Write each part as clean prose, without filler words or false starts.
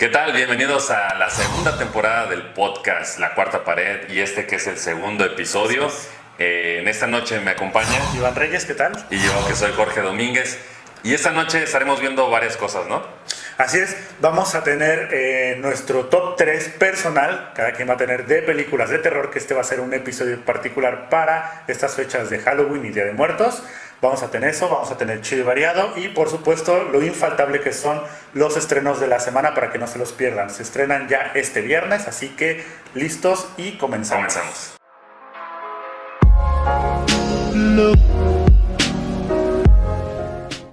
¿Qué tal? Bienvenidos a la segunda temporada del podcast La Cuarta Pared y este que es el segundo episodio. En esta noche me acompaña Iván Reyes, ¿qué tal? Y yo que soy Jorge Domínguez. Y esta noche estaremos viendo varias cosas, ¿no? Así es, vamos a tener nuestro top 3 personal, cada quien va a tener de películas de terror, que este va a ser un episodio particular para estas fechas de Halloween y Día de Muertos. Vamos a tener eso, vamos a tener chido y variado y por supuesto lo infaltable que son los estrenos de la semana para que no se los pierdan. Se estrenan ya este viernes, así que listos y comenzamos.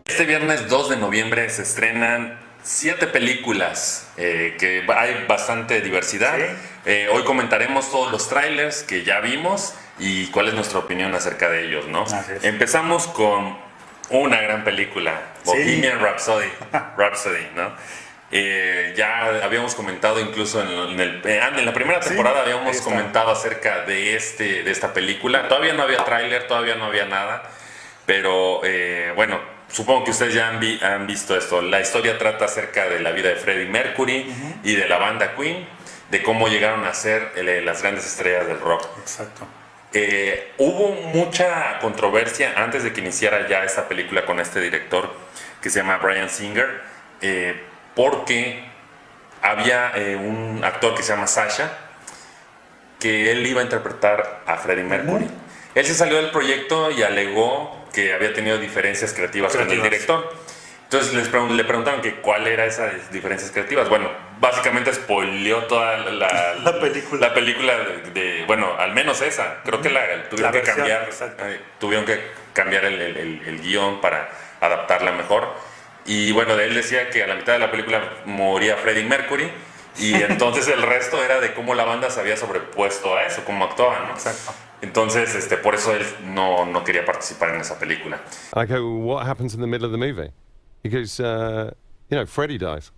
Este viernes 2 de noviembre se estrenan 7 películas, que hay bastante diversidad. Sí. Hoy comentaremos todos los trailers que ya vimos y cuál es nuestra opinión acerca de ellos, ¿no? Empezamos con una gran película, Bohemian Rhapsody, ¿no? Ya habíamos comentado incluso en la primera temporada, habíamos comentado acerca de esta película. Todavía no había tráiler, todavía no había nada, pero bueno, supongo que ustedes ya han visto esto. La historia trata acerca de la vida de Freddie Mercury y de la banda Queen, de cómo llegaron a ser las grandes estrellas del rock. Exacto. Hubo mucha controversia antes de que iniciara ya esta película con este director que se llama Bryan Singer, porque había un actor que se llama Sasha, que él iba a interpretar a Freddie Mercury. Él se salió del proyecto y alegó que había tenido diferencias creativas con el director. Entonces le preguntaron que cuál era esas diferencias creativas. Bueno, básicamente spoileó toda la película de bueno, al menos esa. Creo que tuvieron que cambiar el guión para adaptarla mejor. Y bueno, él decía que a la mitad de la película moría Freddie Mercury y entonces el resto era de cómo la banda se había sobrepuesto a eso, cómo actuaban, ¿no? Exacto. Entonces, por eso él no quería participar en esa película. I go, what happens in the middle of the movie? He goes, Freddie dies.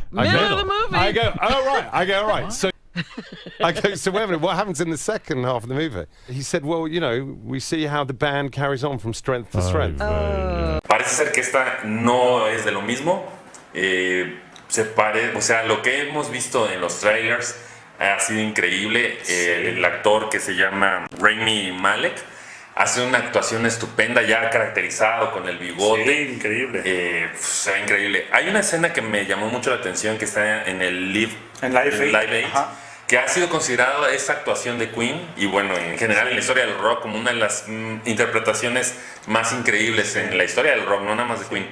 Middle of the movie. I go, oh right. I go, all right. So I go, so wait a minute, what happens in the second half of the movie? He said, well, we see how the band carries on from strength to strength. Parece ser que esta no es de lo mismo. O sea, lo que hemos visto en los trailers ha sido increíble. El actor que se llama Rami Malek hace una actuación estupenda, ya caracterizado con el bigote. Sí, increíble. Se ve increíble. Hay una escena que me llamó mucho la atención que está en el Live Aid, que ha sido considerada esa actuación de Queen y bueno, en general en la historia del rock como una de las interpretaciones más increíbles en la historia del rock, no nada más de Queen.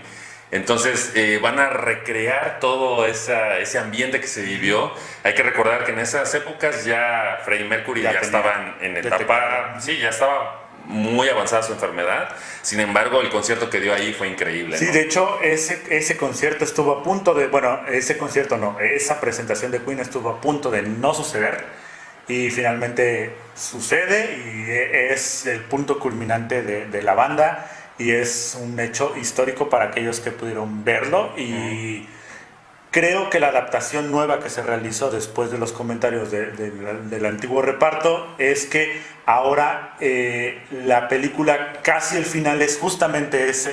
Entonces van a recrear todo ese ambiente que se vivió. Hay que recordar que en esas épocas ya Freddie Mercury ya estaba en etapa, ya estaba muy avanzada su enfermedad. Sin embargo, el concierto que dio ahí fue increíble, Sí, ¿no? de hecho, ese concierto estuvo a punto de... Bueno, esa presentación de Queen estuvo a punto de no suceder. Y finalmente sucede y es el punto culminante de la banda. Y es un hecho histórico para aquellos que pudieron verlo. Y creo que la adaptación nueva que se realizó después de los comentarios del antiguo reparto es que ahora la película casi el final es justamente ese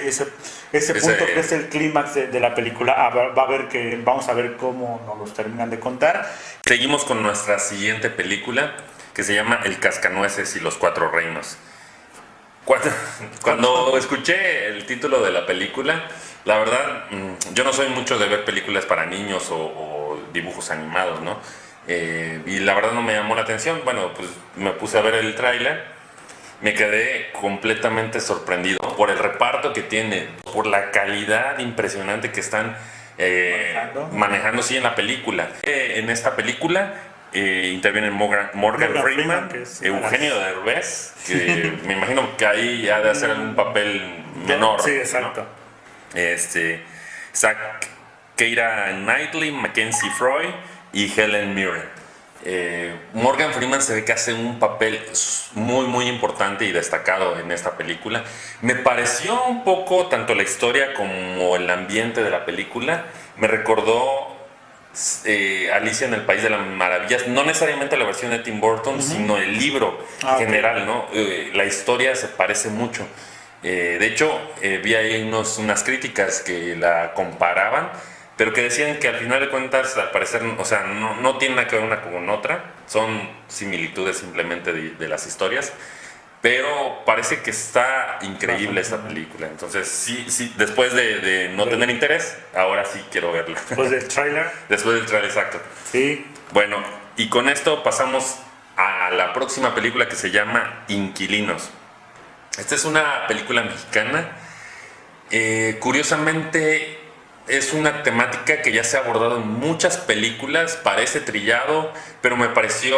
punto que es el clímax de la película. Vamos a ver cómo nos los terminan de contar. Seguimos con nuestra siguiente película que se llama El Cascanueces y los Cuatro Reinos. Cuando escuché el título de la película, la verdad, yo no soy mucho de ver películas para niños o dibujos animados, ¿no? Y la verdad no me llamó la atención. Bueno, pues me puse a ver el tráiler, me quedé completamente sorprendido por el reparto que tiene, por la calidad impresionante que están manejando en la película. En esta película intervienen Morgan Freeman, Eugenio Derbez, que me imagino que ahí ha de hacer algún papel menor. Sí, exacto. Zach Keira Knightley, Mackenzie Freud y Helen Mirren. Morgan Freeman se ve que hace un papel muy muy importante y destacado en esta película. Me pareció un poco, tanto la historia como el ambiente de la película, me recordó Alicia en el País de las Maravillas, no necesariamente la versión de Tim Burton, sino el libro general, ¿no? La historia se parece mucho. De hecho, vi ahí unas críticas que la comparaban pero que decían que al final de cuentas, al parecer, o sea, no tiene nada que ver una con otra, son similitudes simplemente de las historias, pero parece que está increíble esta película. Entonces, sí, después de no tener interés, ahora sí quiero verla. Después del tráiler. Después del tráiler, exacto. Sí. Bueno, y con esto pasamos a la próxima película que se llama Inquilinos. Esta es una película mexicana. Curiosamente, es una temática que ya se ha abordado en muchas películas, parece trillado, pero me pareció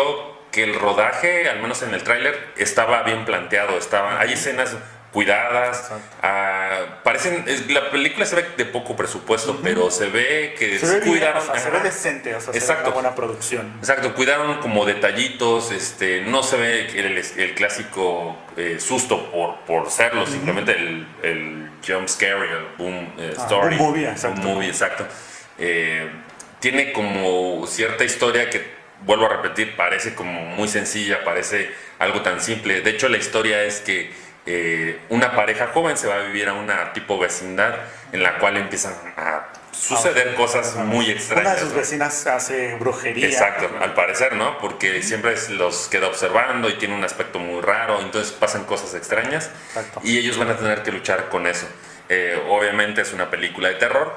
que el rodaje, al menos en el tráiler, estaba bien planteado. Hay escenas cuidadas, la película se ve de poco presupuesto, pero se ve que se ve cuidaron, bien, o sea, se ve decente, o sea, exacto, se ve una buena producción. Exacto, cuidaron como detallitos, no se ve el clásico susto por serlo, simplemente el jump scare, el boom story, boom movie, exacto. Boom movie, exacto. Tiene como cierta historia que, vuelvo a repetir, parece como muy sencilla, parece algo tan simple. De hecho, la historia es que una pareja joven se va a vivir a una tipo vecindad en la cual empiezan a suceder cosas muy extrañas. Una de sus vecinas hace brujería. Exacto, al parecer, ¿no? Porque siempre los queda observando y tiene un aspecto muy raro, entonces pasan cosas extrañas. Exacto. Y ellos van a tener que luchar con eso. Obviamente es una película de terror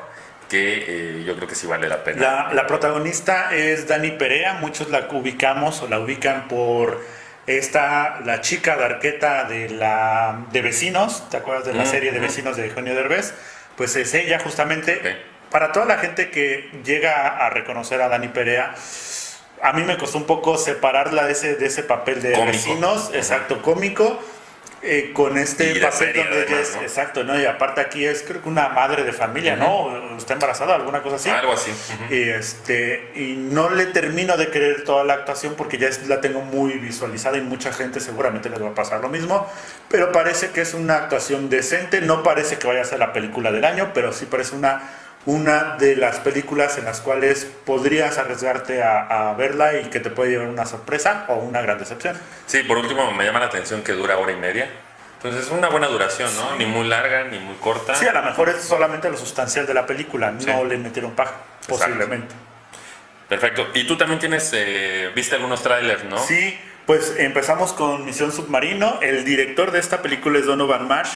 que yo creo que sí vale la pena. La protagonista es Dani Perea, muchos la ubicamos o la ubican por la chica de Arqueta de Vecinos, ¿te acuerdas de la serie de Vecinos de Eugenio Derbez? Pues es ella justamente. Okay. Para toda la gente que llega a reconocer a Dani Perea, a mí me costó un poco separarla de ese papel de cómico. Vecinos, exacto, cómico. Con este y papel serie, donde ella además, es, ¿no? exacto, ¿no? Y aparte aquí es creo que una madre de familia, ¿no? Está embarazada, alguna cosa así. Algo así. Y no le termino de creer toda la actuación porque ya la tengo muy visualizada y mucha gente seguramente les va a pasar lo mismo, pero parece que es una actuación decente, no parece que vaya a ser la película del año, pero sí parece una de las películas en las cuales podrías arriesgarte a verla y que te puede llevar una sorpresa o una gran decepción. Sí, por último me llama la atención que dura 1:30. Entonces es una buena duración, ¿no? Sí. Ni muy larga, ni muy corta. Sí, a lo mejor es solamente lo sustancial de la película, Sí. no le metieron paja, posiblemente. Perfecto. Y tú también viste algunos trailers, ¿no? Sí, pues empezamos con Misión Submarino. El director de esta película es Donovan Marsh.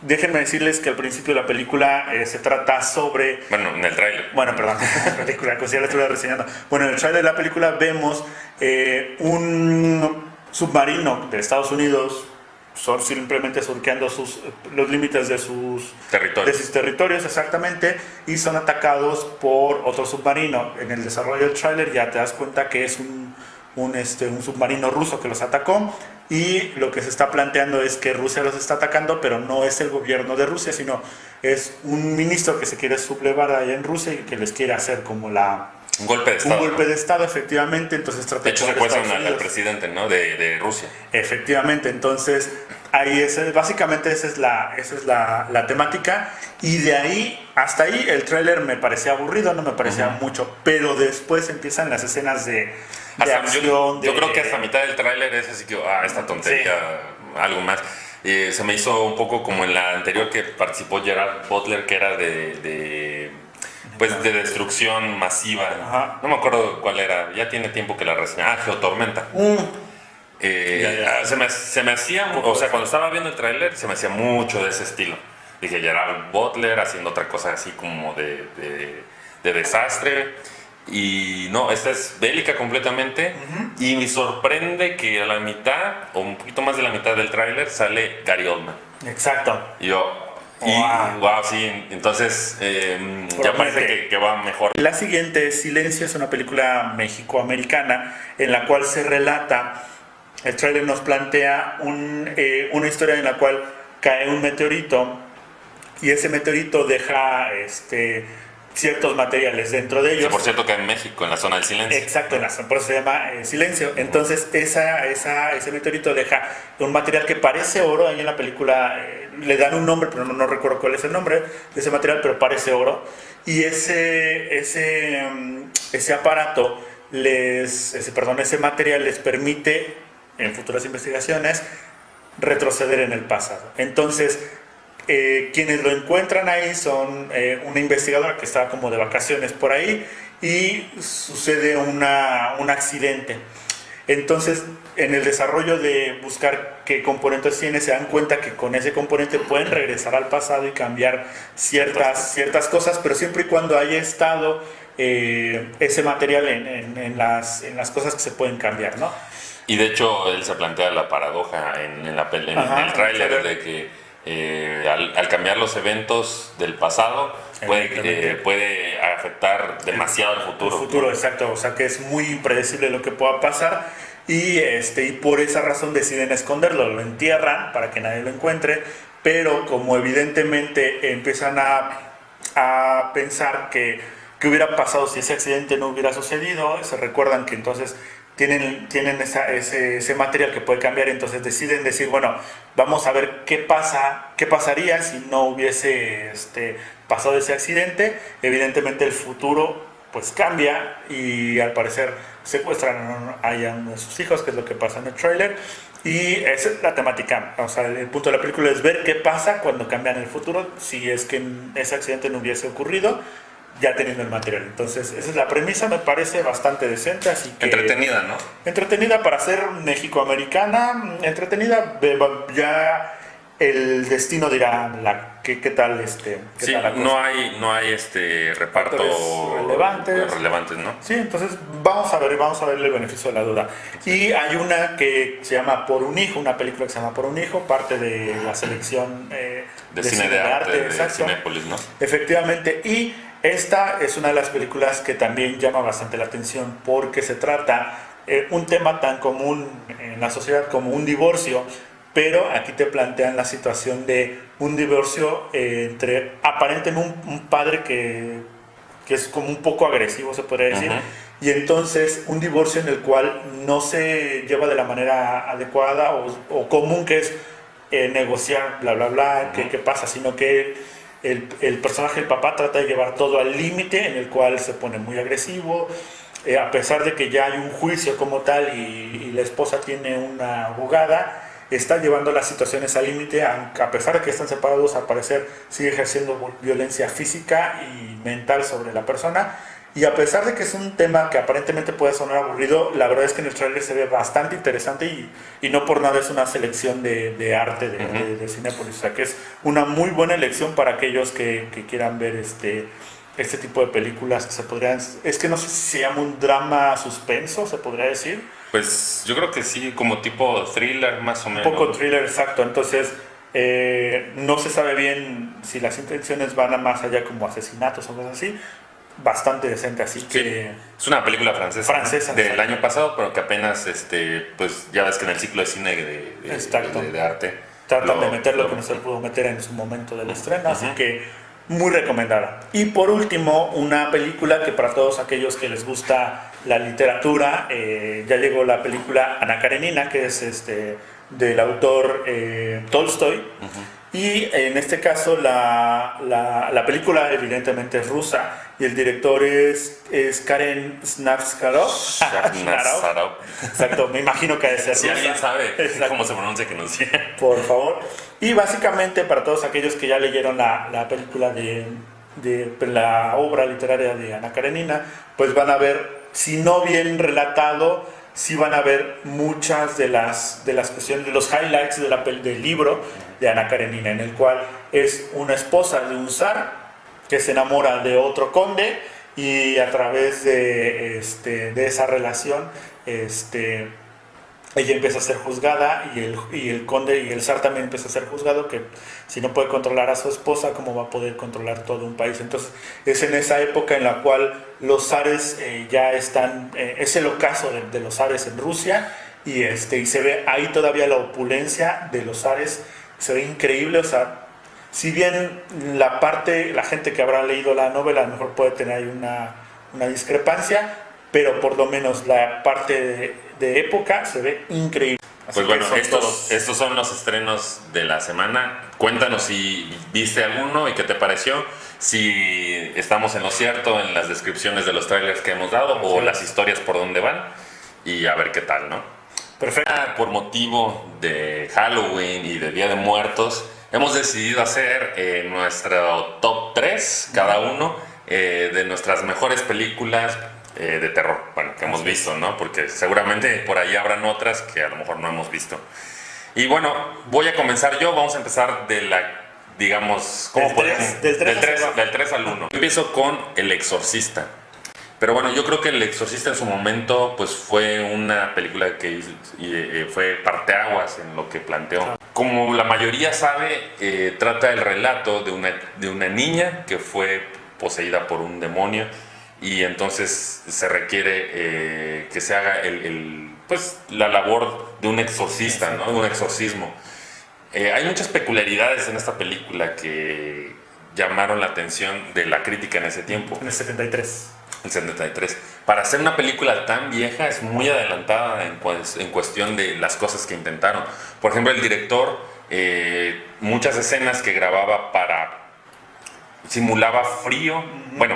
Déjenme decirles que al principio de la película se trata sobre... Bueno, en el tráiler. Bueno, perdón, la película, que ya la estuve reseñando. Bueno, en el trailer de la película vemos un submarino de Estados Unidos simplemente surqueando los límites de sus territorios, exactamente, y son atacados por otro submarino. En el desarrollo del tráiler ya te das cuenta que es un submarino ruso que los atacó, y lo que se está planteando es que Rusia los está atacando, pero no es el gobierno de Rusia, sino es un ministro que se quiere sublevar allá en Rusia y que les quiere hacer como un golpe de Estado. Un golpe de Estado, efectivamente. Entonces trata de hecho, secuestran al presidente, ¿no? de Rusia. Efectivamente, entonces básicamente esa es la temática, y de ahí hasta ahí el tráiler me parecía aburrido, no me parecía mucho, pero después empiezan las escenas de acción. Yo creo que hasta mitad del tráiler es así que, esta tontería, algo más. Se me hizo un poco como en la anterior que participó Gerard Butler, que era de destrucción masiva. Ajá. No me acuerdo cuál era, ya tiene tiempo que la reseñé. Geotormenta. Se me hacía, o sea, cuando estaba viendo el tráiler se me hacía mucho de ese estilo. Dije, Gerard Butler haciendo otra cosa así como de desastre. Y no, esta es bélica completamente. Y me sorprende que a la mitad, o un poquito más de la mitad del tráiler, sale Gary Oldman. Exacto. Y yo... wow, sí, entonces ya parece que va mejor. La siguiente es Silencio, es una película mexicoamericana en la cual se relata, el tráiler nos plantea una historia en la cual cae un meteorito y ese meteorito deja ciertos materiales dentro de ellos. Sí, por cierto, que en México, en la zona del silencio. Exacto, por eso se llama Silencio. Entonces ese meteorito deja un material que parece oro. Ahí en la película le dan un nombre, pero no recuerdo cuál es el nombre de ese material, pero parece oro. Y ese aparato, ese material les permite en futuras investigaciones retroceder en el pasado. Entonces quienes lo encuentran ahí son una investigadora que estaba como de vacaciones por ahí y sucede un accidente. Entonces, en el desarrollo de buscar qué componentes tiene, se dan cuenta que con ese componente pueden regresar al pasado y cambiar ciertas cosas, pero siempre y cuando haya estado ese material en las cosas que se pueden cambiar, ¿no? Y de hecho, él se plantea la paradoja en el tráiler de que al cambiar los eventos del pasado puede afectar demasiado el futuro. El futuro, exacto. O sea que es muy impredecible lo que pueda pasar y por esa razón deciden esconderlo. Lo entierran para que nadie lo encuentre, pero como evidentemente empiezan a pensar que hubiera pasado si ese accidente no hubiera sucedido, se recuerdan que entonces tienen ese material que puede cambiar, entonces deciden decir, bueno, vamos a ver qué pasaría si no hubiese pasado ese accidente. Evidentemente el futuro pues cambia y al parecer secuestran a uno de sus hijos, que es lo que pasa en el tráiler, y esa es la temática. O sea, el punto de la película es ver qué pasa cuando cambian el futuro, si es que ese accidente no hubiese ocurrido, ya teniendo el material. Entonces, esa es la premisa, me parece bastante decente, así que... Entretenida, ¿no? Entretenida para ser mexicoamericana, entretenida, ya el destino dirá qué tal sí, tal la cosa. no hay reparto relevantes, ¿no? Sí, entonces vamos a verle el beneficio de la duda. Y hay una que se llama Por un hijo, una película que se llama Por un hijo, parte de la selección de cine de arte de Cinépolis, ¿no? Efectivamente, y esta es una de las películas que también llama bastante la atención porque se trata un tema tan común en la sociedad como un divorcio, pero aquí te plantean la situación de un divorcio entre aparentemente un padre que es como un poco agresivo, se podría decir, y entonces un divorcio en el cual no se lleva de la manera adecuada o común, que es negociar, bla, bla, bla, qué pasa, sino que el personaje, el papá, trata de llevar todo al límite, en el cual se pone muy agresivo, a pesar de que ya hay un juicio como tal y la esposa tiene una abogada, está llevando las situaciones al límite, a pesar de que están separados, al parecer sigue ejerciendo violencia física y mental sobre la persona. Y a pesar de que es un tema que aparentemente puede sonar aburrido, la verdad es que en el trailer se ve bastante interesante y no por nada es una selección de arte de Cinépolis. O sea que es una muy buena elección para aquellos que quieran ver este tipo de películas que se podrían... Es que no sé si se llama un drama suspenso, se podría decir. Pues yo creo que sí, como tipo thriller más o menos. Un poco thriller, exacto. Entonces no se sabe bien si las intenciones van a más allá como asesinatos o cosas así. Bastante decente, así que... Es una película francesa, ¿no? Del exacto. año pasado, pero que apenas, pues ya ves que en el ciclo de cine de arte... Tratan de meter lo que no se pudo meter en su momento del estreno, así que muy recomendada. Y por último, una película que para todos aquellos que les gusta la literatura, ya llegó la película Ana Karenina, que es del autor Tolstoy. Y en este caso la película evidentemente es rusa y el director es Karen Snavskarov. Exacto, me imagino que ha de ser si rusa. alguien sabe Exacto. cómo se pronuncia, que nos diga. Por favor. Y básicamente para todos aquellos que ya leyeron la película de la obra literaria de Ana Karenina, pues van a ver, si no bien relatado, sí van a ver muchas de las cuestiones, de los highlights del libro de Ana Karenina, en el cual es una esposa de un zar que se enamora de otro conde y a través de esa relación ella empieza a ser juzgada y el conde y el zar también empieza a ser juzgado, que si no puede controlar a su esposa, ¿cómo va a poder controlar todo un país? Entonces es en esa época en la cual los zares ya están, es el ocaso de los zares en Rusia y se ve ahí todavía la opulencia de los zares, se ve increíble. O sea, si bien la gente que habrá leído la novela a lo mejor puede tener ahí una discrepancia, pero por lo menos la parte de época se ve increíble. Así pues bueno, estos estos son los estrenos de la semana. Cuéntanos si viste alguno y qué te pareció, si estamos en lo cierto en las descripciones de los trailers que hemos dado o las historias por dónde van y a ver qué tal, ¿no? Perfecto. Por motivo de Halloween y de Día de Muertos, hemos decidido hacer nuestro top 3, cada uno, de nuestras mejores películas de terror, bueno, que hemos visto, ¿no? Porque seguramente por ahí habrán otras que a lo mejor no hemos visto. Y bueno, voy a comenzar yo, vamos a empezar de la, digamos, ¿cómo podemos? Del 3 al 1. Empiezo con El Exorcista. Pero bueno, yo creo que El Exorcista en su momento pues fue una película que fue parteaguas en lo que planteó. Como la mayoría sabe, trata el relato de una niña que fue poseída por un demonio y entonces se requiere que se haga pues, la labor de un exorcista, ¿no? De un exorcismo. Hay muchas peculiaridades en esta película que llamaron la atención de la crítica en ese tiempo. En el 73. El 73. Para hacer una película tan vieja es muy adelantada en cuestión de las cosas que intentaron. Por ejemplo, el director, muchas escenas que grababa simulaba frío. Bueno,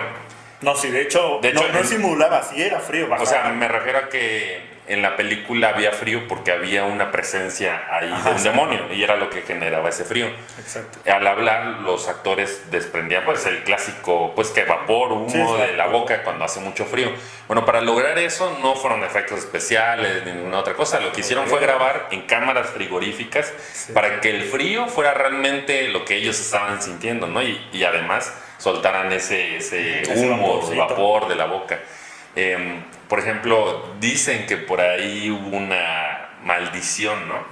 no, sí, de hecho no simulaba, sí era frío. O sea, me refiero a que en la película había frío porque había una presencia ahí de un demonio y era lo que generaba ese frío. Exacto. Al hablar, los actores desprendían pues el clásico, pues que vapor, humo de la boca cuando hace mucho frío. Bueno, para lograr eso no fueron efectos especiales ni ninguna otra cosa. Lo que hicieron fue grabar en cámaras frigoríficas para que el frío fuera realmente lo que ellos estaban sintiendo, ¿no? Y además soltaran ese humo, vapor de la boca. Por ejemplo, dicen que por ahí hubo una maldición, ¿no?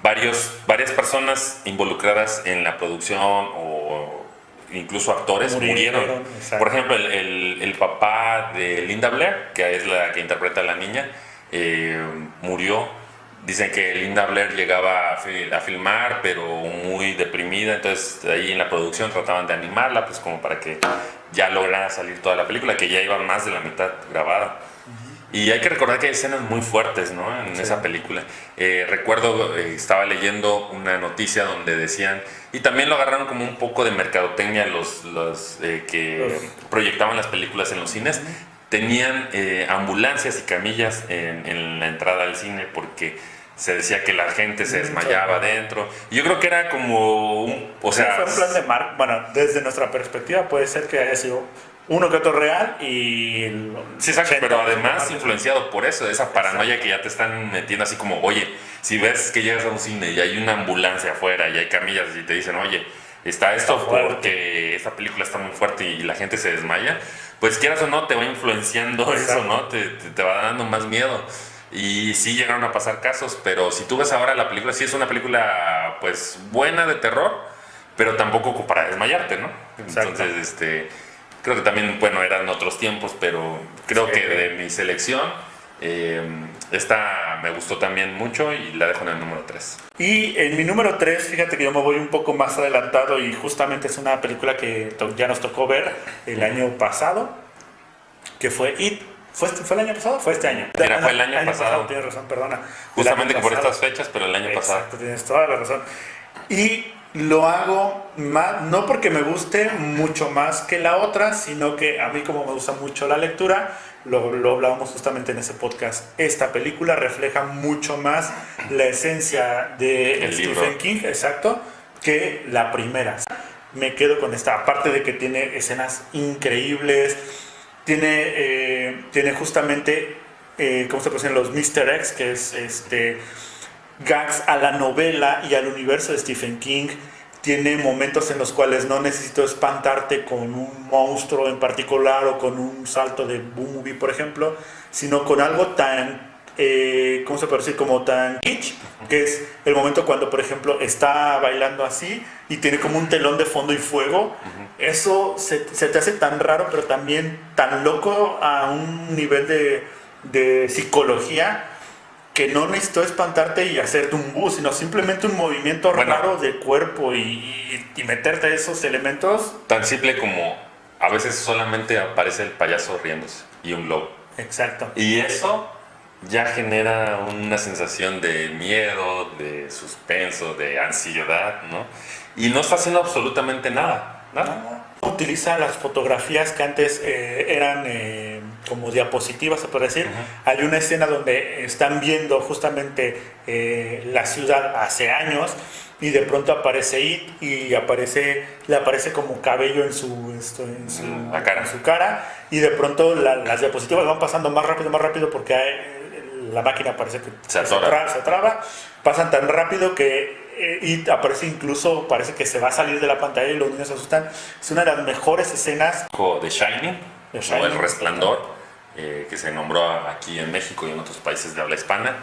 Varias personas involucradas en la producción o incluso actores murieron. Por ejemplo, el papá de Linda Blair, que es la que interpreta a la niña, murió. Dicen que Linda Blair llegaba a filmar, pero muy deprimida, entonces ahí en la producción trataban de animarla, pues como para que ya lograra salir toda la película, que ya iba más de la mitad grabada. Y hay que recordar que hay escenas muy fuertes, ¿no? En esa película. Recuerdo, estaba leyendo una noticia donde decían, y también lo agarraron como un poco de mercadotecnia los que proyectaban las películas en los cines. Tenían ambulancias y camillas en la entrada al cine porque se decía que la gente se desmayaba adentro. Y yo creo que era como fue un plan de marketing. Bueno, desde nuestra perspectiva puede ser que haya sido uno que otro real y... Sí, exacto, pero además influenciado por eso, esa paranoia que ya te están metiendo así como, oye, si ves que llegas a un cine y hay una ambulancia afuera y hay camillas y te dicen, oye, está esto porque esta película está muy fuerte y la gente se desmaya, pues quieras o no te va influenciando eso, ¿no? Te va dando más miedo. Y sí llegaron a pasar casos, pero si tú ves ahora la película, sí es una película pues buena de terror, pero tampoco para desmayarte, ¿no? Entonces, creo que también, bueno, eran otros tiempos, pero creo que de mi selección, esta me gustó también mucho y la dejo en el número 3. Y en mi número 3, fíjate que yo me voy un poco más adelantado y justamente es una película que ya nos tocó ver el año pasado, que fue It. ¿Fue el año pasado o fue este año? Mira, fue el año pasado. Tienes razón, perdona. Justamente que por estas fechas, pero el año pasado. Exacto, tienes toda la razón. Y lo hago más, no porque me guste mucho más que la otra, sino que a mí como me gusta mucho la lectura, lo hablábamos justamente en ese podcast, esta película refleja mucho más la esencia de Stephen King, exacto, que la primera. Me quedo con esta, aparte de que tiene escenas increíbles, tiene justamente, ¿cómo se pronuncian? Los Mr. X, que es gags a la novela y al universo de Stephen King. Tiene momentos en los cuales no necesito espantarte con un monstruo en particular o con un salto de movie, por ejemplo, sino con algo tan, ¿cómo se puede decir? Como tan kitsch, que es el momento cuando, por ejemplo, está bailando así y tiene como un telón de fondo y fuego. Eso se te hace tan raro, pero también tan loco a un nivel de psicología, que no necesitó espantarte y hacerte un bus, sino simplemente un movimiento raro del cuerpo y meterte esos elementos. Tan simple como a veces solamente aparece el payaso riéndose y un lobo. Exacto. Y eso ya genera una sensación de miedo, de suspenso, de ansiedad, ¿no? Y no está haciendo absolutamente nada. Utiliza las fotografías que antes eran como diapositiva, se puede decir. Hay una escena donde están viendo justamente la ciudad hace años y de pronto aparece It y le aparece como cabello en su cara y de pronto las diapositivas van pasando más rápido porque la máquina parece que se traba, pasan tan rápido que It aparece incluso, parece que se va a salir de la pantalla y los niños se asustan. Es una de las mejores escenas. The Shining, o El Resplandor, que se nombró aquí en México y en otros países de habla hispana.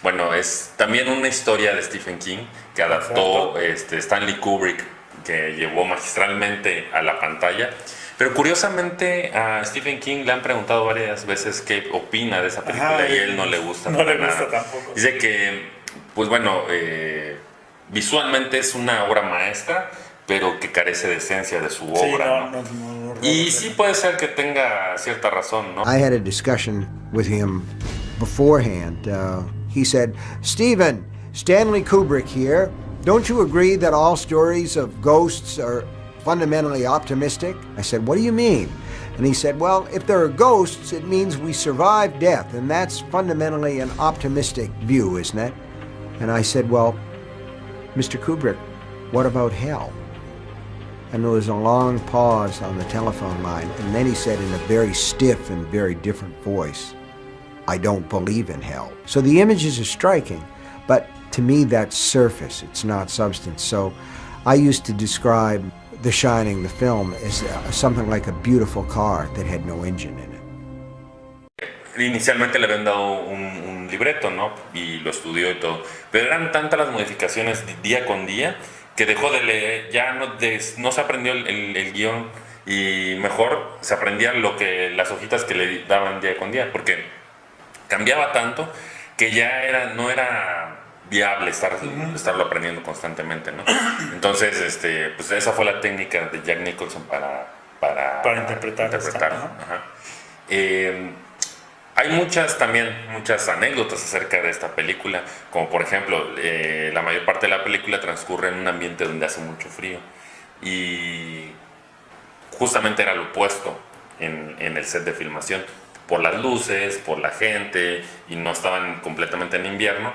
Bueno, es también una historia de Stephen King que adaptó Stanley Kubrick, que llevó magistralmente a la pantalla. Pero curiosamente a Stephen King le han preguntado varias veces qué opina de esa película y él no le gusta. No le gusta tampoco. Dice que, pues bueno, visualmente es una obra maestra, pero que carece de esencia de su obra. ¿no? Y sí puede ser que tenga cierta razón, ¿no? I had a discussion with him beforehand. He said, Stephen, Stanley Kubrick here. Don't you agree that all stories of ghosts are fundamentally optimistic? I said, what do you mean? And he said, well, if there are ghosts, it means we survive death, and that's fundamentally an optimistic view, isn't it? And I said, well, Mr. Kubrick, what about hell? And there was a long pause on the telephone line, and then he said in a very stiff and very different voice, I don't believe in hell. So the images are striking, but to me that's surface, it's not substance. So I used to describe The Shining, the film, as something like a beautiful car that had no engine in it. Inicialmente le habían dado un libreto, ¿no? Y lo estudió y todo. Pero eran tantas las modificaciones día con día que dejó de leer, ya no se aprendió el guión y mejor se aprendía las hojitas que le daban día con día, porque cambiaba tanto que ya no era viable estarlo aprendiendo constantemente, ¿no? Entonces, pues esa fue la técnica de Jack Nicholson para interpretar. Ajá. Hay muchas anécdotas acerca de esta película, como por ejemplo, la mayor parte de la película transcurre en un ambiente donde hace mucho frío y justamente era lo opuesto en el set de filmación, por las luces, por la gente, y no estaban completamente en invierno,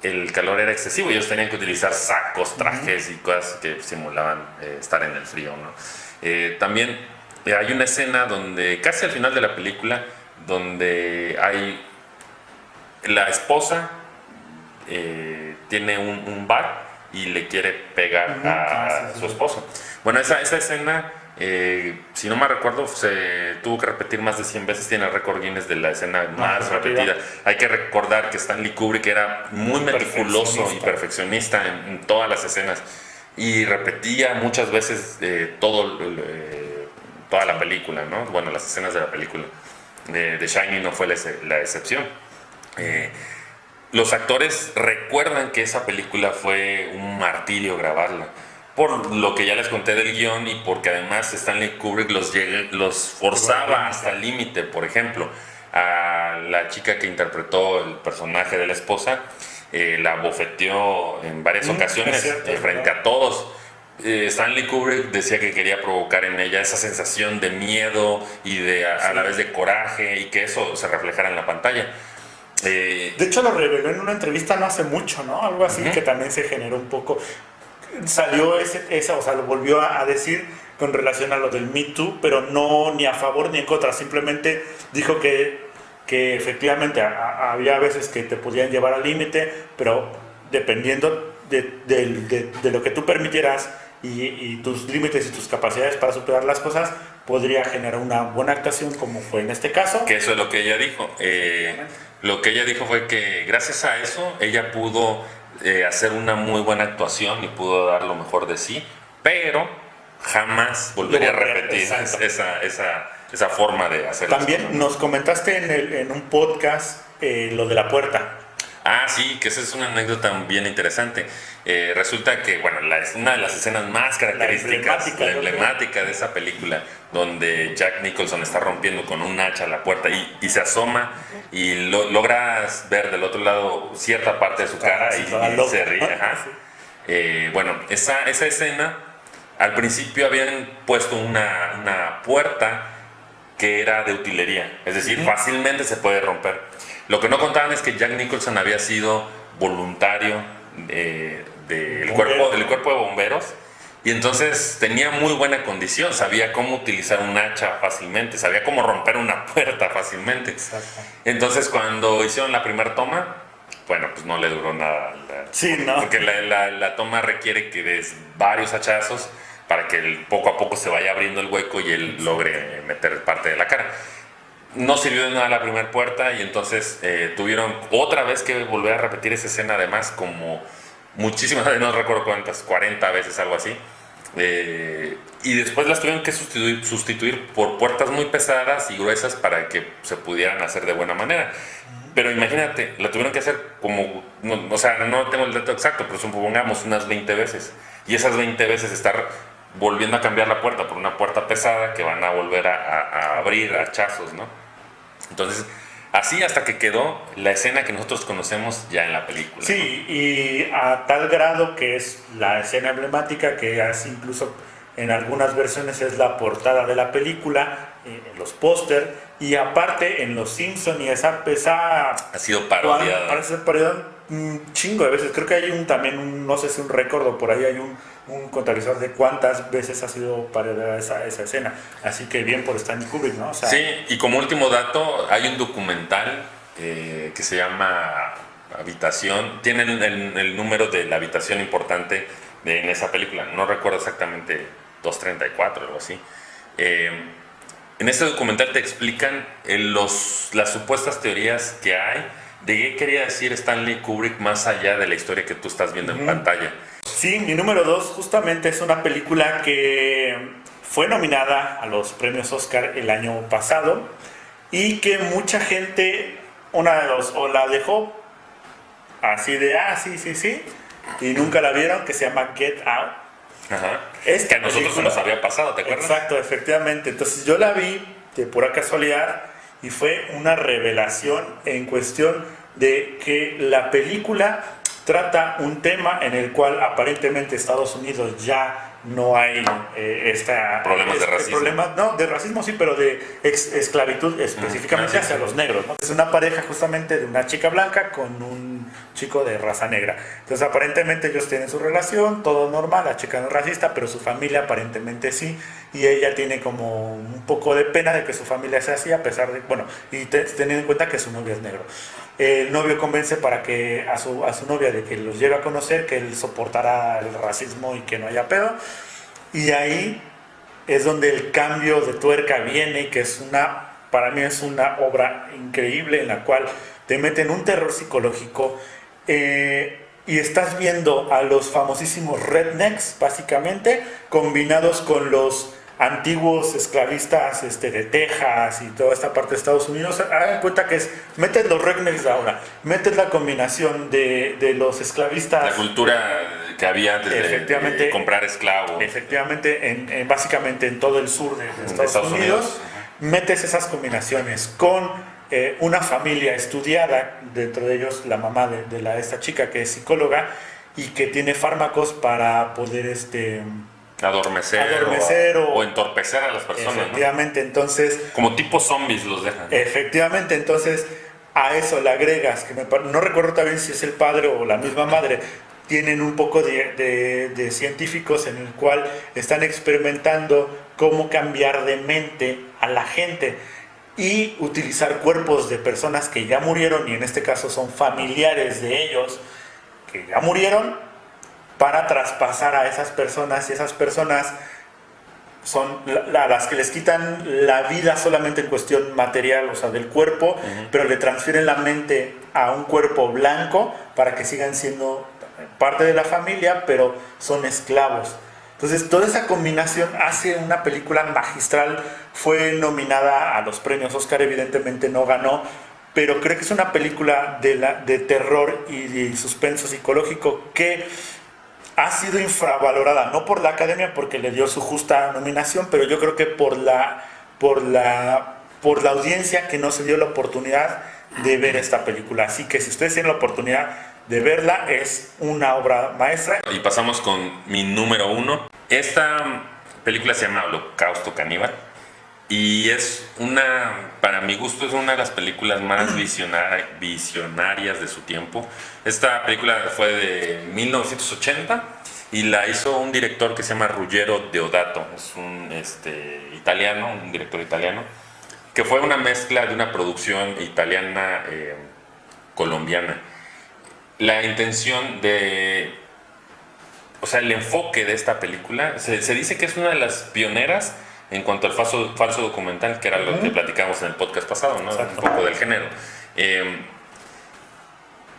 el calor era excesivo y ellos tenían que utilizar sacos, trajes y cosas que simulaban estar en el frío, ¿no? También hay una escena donde casi al final de la película donde hay la esposa tiene un bar y le quiere pegar a su esposo. Bueno, esa escena, si no me recuerdo, se tuvo que repetir más de 100 veces. Tiene el récord Guinness de la escena más repetida. Hay que recordar que Stanley Kubrick era muy meticuloso y perfeccionista en todas las escenas y repetía muchas veces toda la película, ¿no? Bueno, las escenas de la película. The Shining no fue la excepción. Los actores recuerdan que esa película fue un martirio grabarla, por lo que ya les conté del guión y porque además Stanley Kubrick los forzaba hasta el límite. Por ejemplo, a la chica que interpretó el personaje de la esposa, la bofeteó en varias ocasiones frente a todos. Stanley Kubrick decía que quería provocar en ella esa sensación de miedo y a la vez de coraje, y que eso se reflejara en la pantalla. De hecho lo reveló en una entrevista no hace mucho, ¿no? Algo así, que también se generó un poco. Salió lo volvió a decir con relación a lo del Me Too, pero no ni a favor ni en contra. Simplemente dijo que efectivamente había veces que te podían llevar al límite, pero dependiendo de lo que tú permitieras y tus límites y tus capacidades para superar las cosas, podría generar una buena actuación, como fue en este caso. Que eso es lo que ella dijo. Lo que ella dijo fue que gracias a eso ella pudo hacer una muy buena actuación y pudo dar lo mejor de sí, pero jamás volvería a repetir esa forma de hacer. También nos comentaste en un podcast lo de la puerta. Ah, sí, que esa es una anécdota bien interesante. Resulta que, bueno, una de las escenas más características, la emblemática de esa película, donde Jack Nicholson está rompiendo con un hacha la puerta y se asoma y logras ver del otro lado cierta parte de su cara y se ríe. Bueno, esa escena, al principio habían puesto una puerta que era de utilería, es decir, fácilmente se puede romper. Lo que no contaban es que Jack Nicholson había sido voluntario del cuerpo de bomberos, y entonces tenía muy buena condición, sabía cómo utilizar un hacha fácilmente, sabía cómo romper una puerta fácilmente. Exacto. Entonces cuando hicieron la primera toma, bueno, pues no le duró nada. Sí, ¿no? Porque la toma requiere que des varios hachazos para que poco a poco se vaya abriendo el hueco y él logre meter parte de la cara. No sirvió de nada la primera puerta, y entonces tuvieron otra vez que volver a repetir esa escena, además como muchísimas veces, no recuerdo cuántas, 40 veces, algo así. Y después las tuvieron que sustituir por puertas muy pesadas y gruesas para que se pudieran hacer de buena manera. Pero imagínate, la tuvieron que hacer como, o sea, no tengo el dato exacto, pero supongamos unas 20 veces. Y esas 20 veces estar volviendo a cambiar la puerta por una puerta pesada que van a volver a abrir a hachazos, ¿no? Entonces, así hasta que quedó la escena que nosotros conocemos ya en la película. Sí, ¿no? Y a tal grado que es la escena emblemática, que es incluso en algunas versiones es la portada de la película, en los póster, y aparte en Los Simpson, y esa ha sido parodiada. Parece parodiada un chingo de veces. Creo que hay también no sé si un récord o por ahí hay un contabilizador de cuántas veces ha sido parodiada esa escena. Así que bien por Stanley Kubrick, ¿no? O sea, sí, y como último dato, hay un documental que se llama Habitación. Tienen el número de la habitación importante en esa película. No recuerdo exactamente, 234 o algo así. En este documental te explican las supuestas teorías que hay de qué quería decir Stanley Kubrick más allá de la historia que tú estás viendo en pantalla. Sí, mi número 2 justamente es una película que fue nominada a los premios Oscar el año pasado y que mucha gente, una de dos, o la dejó así de, sí, y nunca la vieron, que se llama Get Out. Ajá. Es que a nosotros se nos había pasado, ¿te acuerdas? Exacto, efectivamente. Entonces yo la vi de pura casualidad y fue una revelación en cuestión de que la película trata un tema en el cual aparentemente Estados Unidos ya no hay problemas de racismo. No, de racismo sí, pero de esclavitud específicamente hacia los negros, ¿no? Es una pareja justamente de una chica blanca con un chico de raza negra. Entonces aparentemente ellos tienen su relación, todo normal, la chica no es racista, pero su familia aparentemente sí, y ella tiene como un poco de pena de que su familia sea así, a pesar de, bueno, y teniendo en cuenta que su novio es negro. El novio convence para que a su novia de que los lleve a conocer, que él soportará el racismo y que no haya pedo. Y ahí es donde el cambio de tuerca viene, y que para mí es una obra increíble en la cual te meten un terror psicológico y estás viendo a los famosísimos rednecks, básicamente, combinados con los antiguos esclavistas de Texas y toda esta parte de Estados Unidos. Hagan cuenta que metes los rednecks de ahora, metes la combinación de los esclavistas, la cultura que había antes de comprar esclavos, efectivamente, básicamente en todo el sur de Estados Unidos. Metes esas combinaciones con una familia estudiada, dentro de ellos la mamá de esta chica que es psicóloga y que tiene fármacos para poder adormecer o entorpecer a las personas, efectivamente, ¿no? Entonces, como tipo zombies los dejan. Efectivamente, entonces a eso le agregas que no recuerdo también si es el padre o la misma madre, tienen un poco de científicos en el cual están experimentando cómo cambiar de mente a la gente y utilizar cuerpos de personas que ya murieron, y en este caso son familiares de ellos que ya murieron, para traspasar a esas personas, y esas personas son las que les quitan la vida solamente en cuestión material, o sea, del cuerpo, pero le transfieren la mente a un cuerpo blanco para que sigan siendo parte de la familia, pero son esclavos. Entonces, toda esa combinación hace una película magistral. Fue nominada a los premios Oscar, evidentemente no ganó, pero creo que es una película de terror y de suspenso psicológico que ha sido infravalorada, no por la Academia porque le dio su justa nominación, pero yo creo que por la audiencia que no se dio la oportunidad de ver esta película. Así que si ustedes tienen la oportunidad de verla, es una obra maestra. Y pasamos con mi número 1. Esta película se llama Holocausto Caníbal. Y es para mi gusto, es una de las películas más visionarias de su tiempo. Esta película fue de 1980 y la hizo un director que se llama Ruggero Deodato. Es un italiano, un director italiano, que fue una mezcla de una producción italiana colombiana. La intención o sea, el enfoque de esta película, se dice que es una de las pioneras en cuanto al falso documental, que era lo que platicamos en el podcast pasado, ¿no? Un poco del género.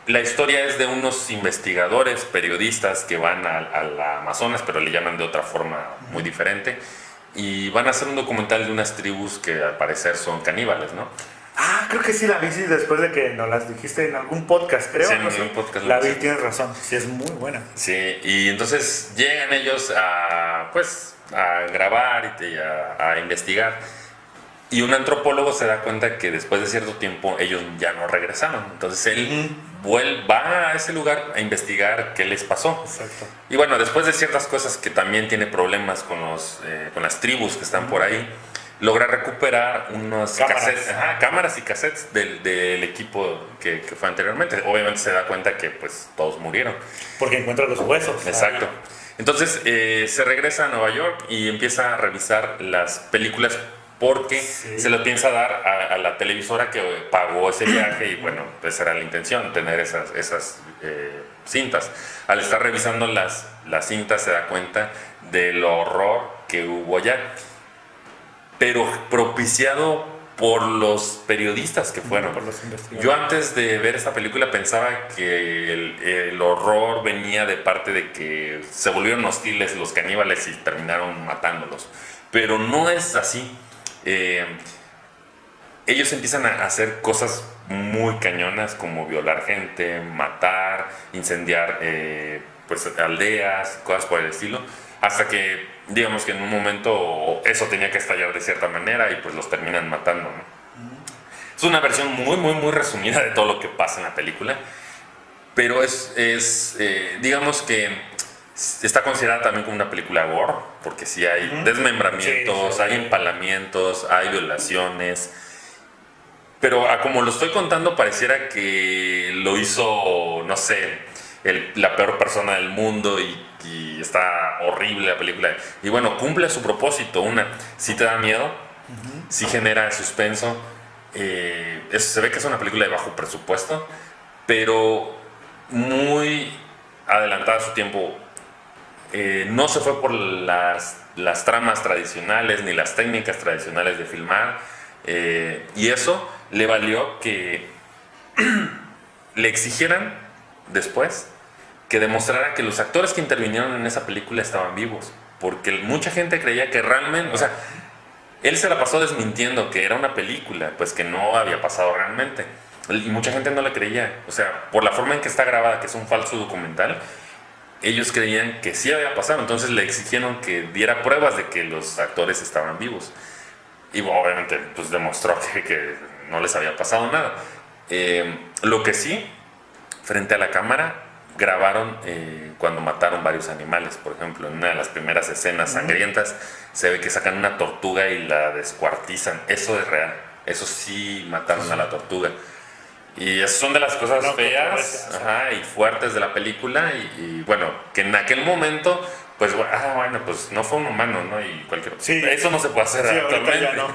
La historia es de unos investigadores, periodistas que van al Amazonas, pero le llaman de otra forma muy diferente, y van a hacer un documental de unas tribus que al parecer son caníbales, ¿no? Creo que sí la vi, sí, después de que nos las dijiste en algún podcast, creo. Sí, en algún podcast. La vi, tienes razón, sí, es muy buena. Sí, y entonces llegan ellos a grabar y a investigar. Y un antropólogo se da cuenta que después de cierto tiempo ellos ya no regresaron. Entonces él va a ese lugar a investigar qué les pasó. Exacto. Y bueno, después de ciertas cosas que también tiene problemas con las tribus que están por ahí, logra recuperar unos cámaras y cassettes del equipo que fue anteriormente. Obviamente se da cuenta que pues todos murieron. Porque encuentra los huesos. Exacto. Entonces se regresa a Nueva York y empieza a revisar las películas porque se lo piensa dar a la televisora que pagó ese viaje, y bueno, pues era la intención, tener esas cintas. Al estar revisando las cintas se da cuenta del horror que hubo allá, pero propiciado por los periodistas que fueron. Por los investigadores. Yo antes de ver esta película pensaba que el horror venía de parte de que se volvieron hostiles los caníbales y terminaron matándolos, pero no es así. Ellos empiezan a hacer cosas muy cañonas, como violar gente, matar, incendiar pues aldeas, cosas por el estilo, hasta que digamos que en un momento eso tenía que estallar de cierta manera y pues los terminan matando, ¿no? Es una versión muy, muy, muy resumida de todo lo que pasa en la película, pero digamos que está considerada también como una película gore, porque sí hay desmembramientos, hay empalamientos, hay violaciones, pero como lo estoy contando pareciera que lo hizo, no sé, la peor persona del mundo y está horrible la película. Y bueno, cumple su propósito. Sí te da miedo, sí genera suspenso. Se ve que es una película de bajo presupuesto, pero muy adelantada a su tiempo. No se fue por las tramas tradicionales ni las técnicas tradicionales de filmar, y eso le valió que le exigieran después que demostrara que los actores que intervinieron en esa película estaban vivos, porque mucha gente creía que realmente, o sea, él se la pasó desmintiendo que era una película, pues que no había pasado realmente, y mucha gente no le creía, o sea, por la forma en que está grabada, que es un falso documental, ellos creían que sí había pasado, entonces le exigieron que diera pruebas de que los actores estaban vivos, y obviamente pues demostró que no les había pasado nada. Lo que sí, frente a la cámara grabaron cuando mataron varios animales. Por ejemplo, en una de las primeras escenas sangrientas se ve que sacan una tortuga y la descuartizan. Eso es real, eso sí mataron a la tortuga. Y esas son de las cosas feas y fuertes de la película, y bueno, que en aquel momento pues bueno, pues no fue un humano, ¿no? Y eso no se puede hacer actualmente, ¿no? O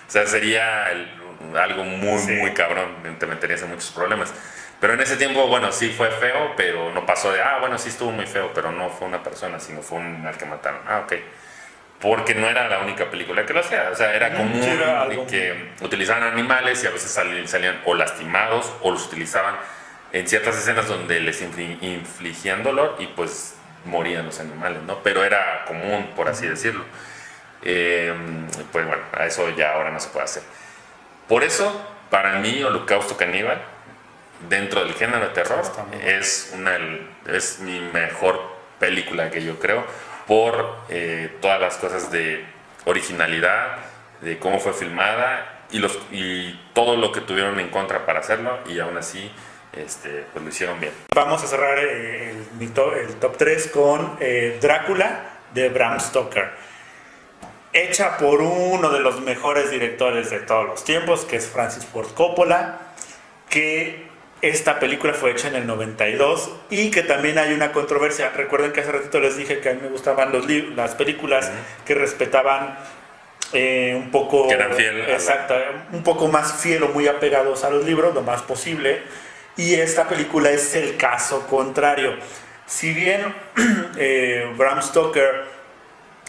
sea, sería algo muy, muy cabrón, te meterías en muchos problemas. Pero en ese tiempo, bueno, sí fue feo, pero no pasó de, bueno, sí estuvo muy feo, pero no fue una persona, sino fue al que mataron. Ok. Porque no era la única película que lo hacía, o sea, era común que utilizaban animales y a veces salían o lastimados o los utilizaban en ciertas escenas donde les infligían dolor y pues morían los animales, ¿no? Pero era común, por así decirlo. Pues bueno, a eso ya ahora no se puede hacer. Por eso, para mí, Holocausto Caníbal, dentro del género de terror, es mi mejor película, que yo creo, por todas las cosas de originalidad, de cómo fue filmada y todo lo que tuvieron en contra para hacerlo, y aún así pues lo hicieron bien. Vamos a cerrar el top 3 con Drácula de Bram Stoker. hecha por uno de los mejores directores de todos los tiempos, que es Francis Ford Coppola, que esta película fue hecha en el 92 y que también hay una controversia. Recuerden que hace ratito les dije que a mí me gustaban las películas que respetaban un poco... Que eran fiel. Exacto, un poco más fiel o muy apegados a los libros, lo más posible. Y esta película es el caso contrario. Si bien Bram Stoker,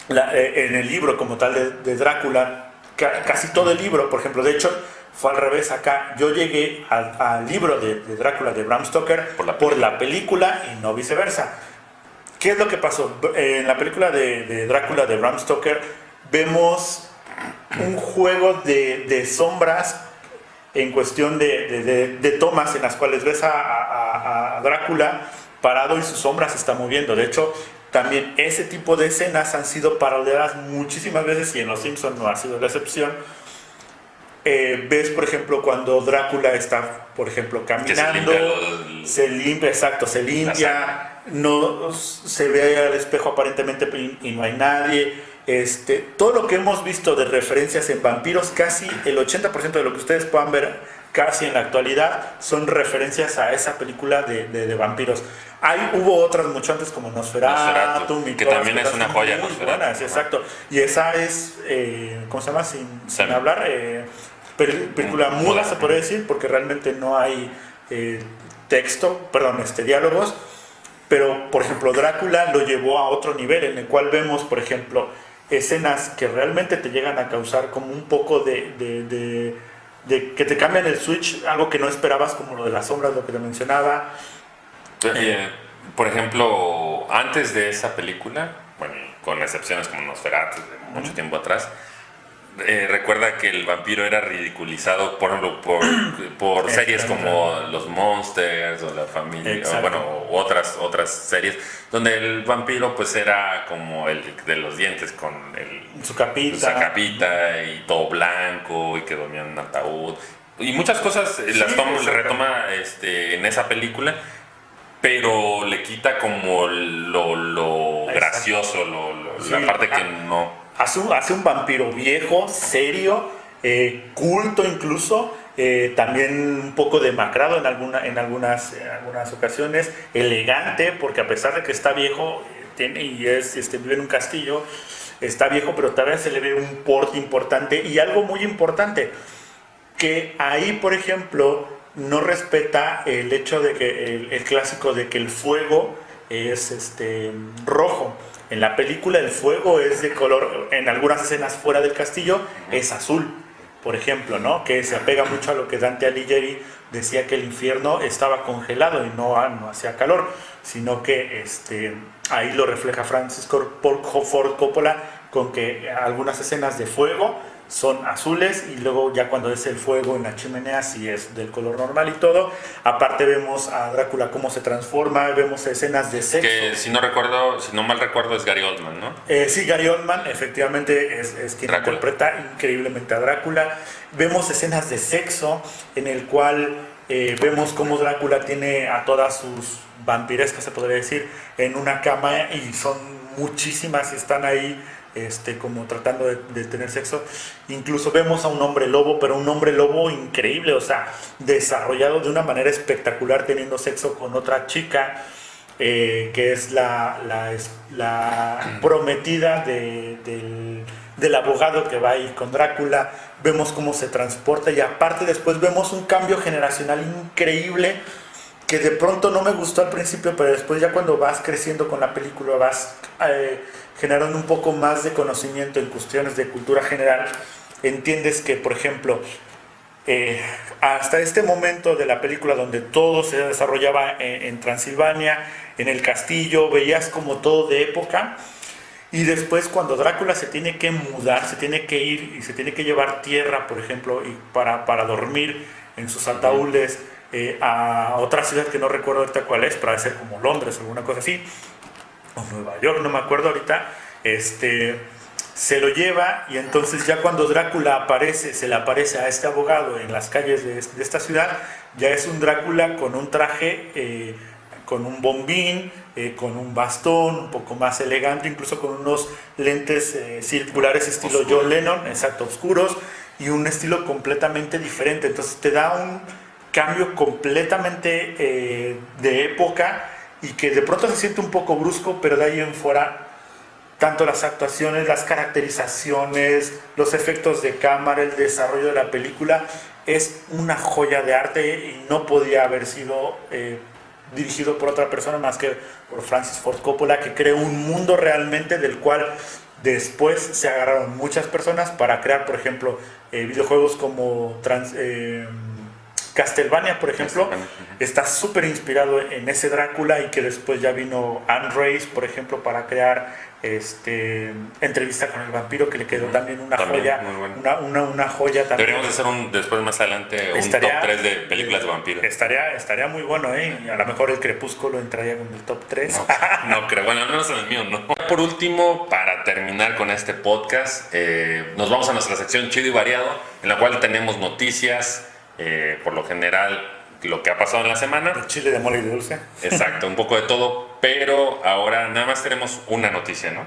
en el libro como tal de Drácula, casi todo el libro, por ejemplo, de hecho, fue al revés acá. Yo llegué al libro de Drácula de Bram Stoker por la película y no viceversa. ¿Qué es lo que pasó? En la película de Drácula de Bram Stoker vemos un juego de sombras en cuestión de tomas en las cuales ves a Drácula parado y su sombra se está moviendo. De hecho, también ese tipo de escenas han sido parodiadas muchísimas veces y en Los Simpsons no ha sido la excepción. Ves, por ejemplo, cuando Drácula está, por ejemplo, caminando, se limpia, no se ve al espejo aparentemente y no hay nadie. Todo lo que hemos visto de referencias en vampiros, casi el 80% de lo que ustedes puedan ver casi en la actualidad son referencias a esa película de vampiros. Hubo otras mucho antes como Nosferatu, que también es una joya. Buenas, exacto. Y esa es, ¿cómo se llama? Sin hablar, película muda se podría decir, porque realmente no hay diálogos. Pero, por ejemplo, Drácula lo llevó a otro nivel, en el cual vemos, por ejemplo, escenas que realmente te llegan a causar como un poco de que te cambian el switch, algo que no esperabas, como lo de las sombras, lo que te mencionaba. Por ejemplo, antes de esa película, bueno, con excepciones como Nosferatu de mucho tiempo atrás, recuerda que el vampiro era ridiculizado, por ejemplo, por series como Los Monsters o La Familia, o otras series, donde el vampiro pues era como el de los dientes con su capita y todo blanco y que dormía en un ataúd. Y muchas cosas las retoma en esa película, pero le quita como lo gracioso, la parte que no... Hace un vampiro viejo, serio, culto incluso, también un poco demacrado en algunas ocasiones, elegante, porque a pesar de que está viejo, vive en un castillo, está viejo, pero todavía se le ve un porte importante. Y algo muy importante, que ahí, por ejemplo, no respeta el hecho de que el clásico de que el fuego es rojo. En la película el fuego es de color, en algunas escenas fuera del castillo es azul, por ejemplo, ¿no? Que se apega mucho a lo que Dante Alighieri decía, que el infierno estaba congelado y no hacía calor, sino que ahí lo refleja Francis Ford Coppola con que algunas escenas de fuego son azules y luego ya cuando es el fuego en la chimenea sí es del color normal y todo. Aparte vemos a Drácula cómo se transforma, vemos escenas de sexo. Que si no mal recuerdo es Gary Oldman, ¿no? Sí, Gary Oldman efectivamente es quien Drácula interpreta increíblemente a Drácula. Vemos escenas de sexo en el cual vemos cómo Drácula tiene a todas sus vampirescas, se podría decir, en una cama y son muchísimas y están ahí como tratando de tener sexo. Incluso vemos a un hombre lobo, pero un hombre lobo increíble, o sea, desarrollado de una manera espectacular, teniendo sexo con otra chica, que es la prometida del abogado que va a ir con Drácula. Vemos cómo se transporta y aparte después vemos un cambio generacional increíble que de pronto no me gustó al principio, pero después ya cuando vas creciendo con la película vas generando un poco más de conocimiento en cuestiones de cultura general, entiendes que, por ejemplo, hasta este momento de la película donde todo se desarrollaba en Transilvania, en el castillo, veías como todo de época, y después cuando Drácula se tiene que mudar, se tiene que ir y se tiene que llevar tierra, por ejemplo, y para dormir en sus ataúdes a otra ciudad que no recuerdo ahorita cuál es, para ser como Londres o alguna cosa así, o Nueva York, no me acuerdo ahorita, se lo lleva y entonces ya cuando Drácula se le aparece a este abogado en las calles de esta ciudad, ya es un Drácula con un traje con un bombín, con un bastón, un poco más elegante, incluso con unos lentes circulares estilo Oscuro. John Lennon, exacto, oscuros, y un estilo completamente diferente. Entonces te da un cambio completamente de época y que de pronto se siente un poco brusco, pero de ahí en fuera, tanto las actuaciones, las caracterizaciones, los efectos de cámara, el desarrollo de la película, es una joya de arte y no podía haber sido dirigido por otra persona más que por Francis Ford Coppola, que creó un mundo realmente del cual después se agarraron muchas personas para crear, por ejemplo, videojuegos como Castlevania, por ejemplo. Está súper inspirado en ese Drácula, y que después ya vino Anne Rice, por ejemplo, para crear Entrevista con el vampiro, que le quedó también una joya, muy bueno. una joya también. Deberíamos hacer después más adelante un top 3 de películas de vampiros. Estaría muy bueno, y a lo mejor el Crepúsculo entraría en el top 3. No creo, bueno, al menos en el mío no. Por último, para terminar con este podcast, nos vamos a nuestra sección Chido y Variado, en la cual tenemos noticias, por lo general, lo que ha pasado en la semana. El chile de mole y de dulce. Exacto, un poco de todo, pero ahora nada más tenemos una noticia, ¿no?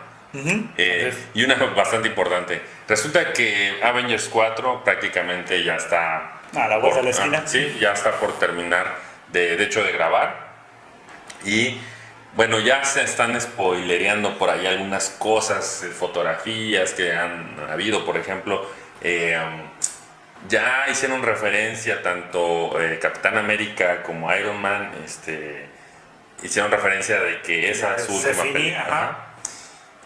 Y una bastante importante. Resulta que Avengers 4 prácticamente ya está a la vuelta de la esquina. Sí, ya está por terminar de hecho de grabar. Y bueno, ya se están spoilereando por ahí algunas cosas, fotografías que han habido, por ejemplo. Ya hicieron referencia tanto Capitán América como Iron Man, hicieron referencia de que esa es su última película. Ajá.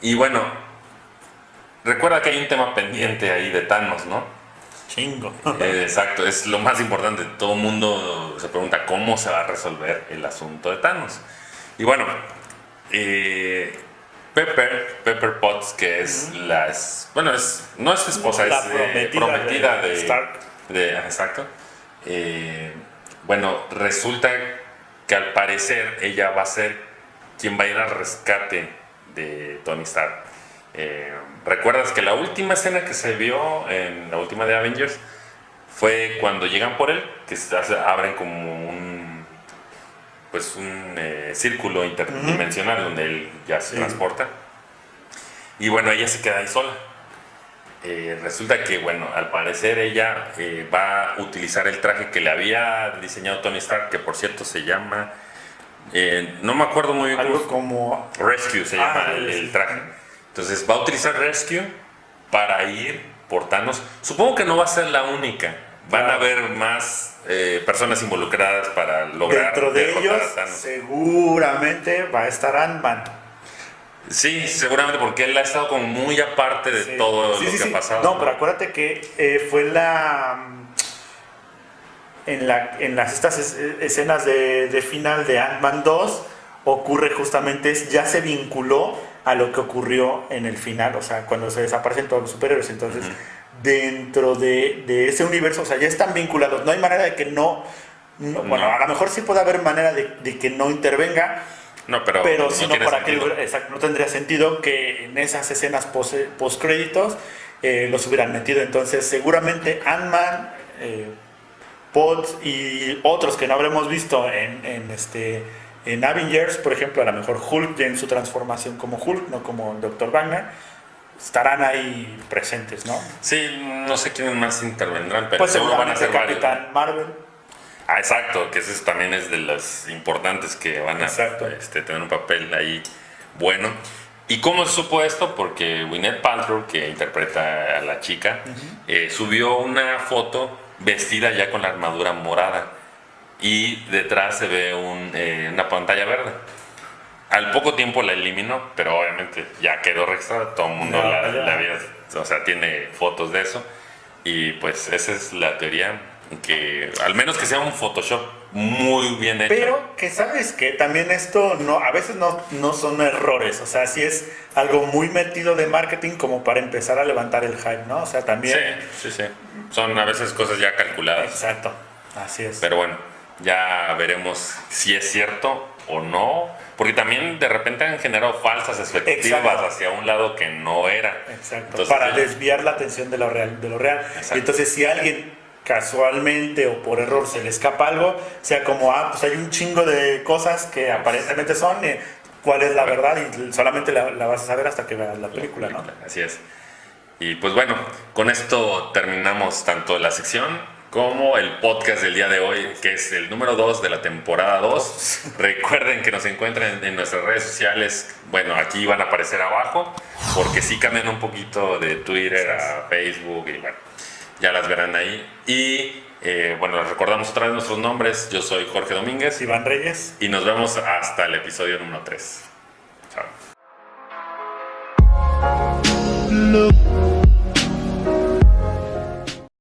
Y bueno, recuerda que hay un tema pendiente ahí de Thanos, ¿no? Chingo. Exacto, es lo más importante. Todo el mundo se pregunta cómo se va a resolver el asunto de Thanos. Y bueno, Pepper Potts, que es no es su esposa, La es prometida de Stark. Exacto. Bueno, resulta que al parecer ella va a ser quien va a ir al rescate de Tony Stark. ¿Recuerdas que la última escena que se vio en la última de Avengers fue cuando llegan por él, que abren como un círculo interdimensional donde él ya se transporta? Y bueno, ella se queda ahí sola. Resulta que, bueno, al parecer ella va a utilizar el traje que le había diseñado Tony Stark, que por cierto se llama, no me acuerdo muy bien, Algo como Rescue se llama el traje. Entonces va a utilizar Rescue para ir por Thanos. Supongo que no va a ser la única. Van a haber más personas involucradas para lograr dentro de derrotar ellos, a Thanos. seguramente va a estar Ant-Man. Sí, seguramente, porque él ha estado como muy aparte de todo lo que ha pasado. No, pero acuérdate que fue en estas escenas de final de Ant-Man 2 ocurre justamente, ya se vinculó a lo que ocurrió en el final, o sea, cuando se desaparecen todos los superhéroes. Entonces, dentro de ese universo, o sea, ya están vinculados. No hay manera de que bueno, a lo mejor sí puede haber manera de que no intervenga. No, pero si no no, para sentido. no tendría sentido que en esas escenas post créditos los hubieran metido. Entonces, seguramente Ant-Man, Potts y otros que no habremos visto en Avengers, por ejemplo, a lo mejor Hulk en su transformación como Hulk, no como Dr. Wagner, estarán ahí presentes, ¿no? Sí, no sé quiénes más intervendrán, pero Pues seguro van a ser varios. Capitán Marvel. Exacto, que eso también es de las importantes que van a tener un papel ahí bueno. ¿Y cómo se supo esto? Porque Gwyneth Paltrow, que interpreta a la chica, subió una foto vestida ya con la armadura morada, y detrás se ve una pantalla verde. Al poco tiempo la eliminó, pero obviamente ya quedó registrada, todo el mundo la había, o sea, tiene fotos de eso, y pues esa es la teoría, que al menos que sea un Photoshop muy bien hecho. Pero que sabes que también esto a veces no son errores, o sea, sí es algo muy metido de marketing como para empezar a levantar el hype, ¿no? O sea, también... Sí. Son a veces cosas ya calculadas. Exacto, así es. Pero bueno, ya veremos si es cierto o no, porque también de repente han generado falsas expectativas hacia un lado que no era. Exacto, Entonces, para desviar la atención de lo real. Y entonces, si alguien casualmente o por error se le escapa algo, sea como, pues hay un chingo de cosas que aparentemente son, cuál es la verdad, y solamente la vas a saber hasta que veas la película, ¿no? Así es. Y pues bueno, con esto terminamos tanto la sección como el podcast del día de hoy, que es el número 2 de la temporada 2. Recuerden que nos encuentran en nuestras redes sociales. Bueno, aquí van a aparecer abajo, porque sí cambian un poquito de Twitter a Facebook y bueno, ya las verán ahí. Y bueno, les recordamos otra vez nuestros nombres. Yo soy Jorge Domínguez. Iván Reyes. Y nos vemos hasta el episodio número 3. Chao. Look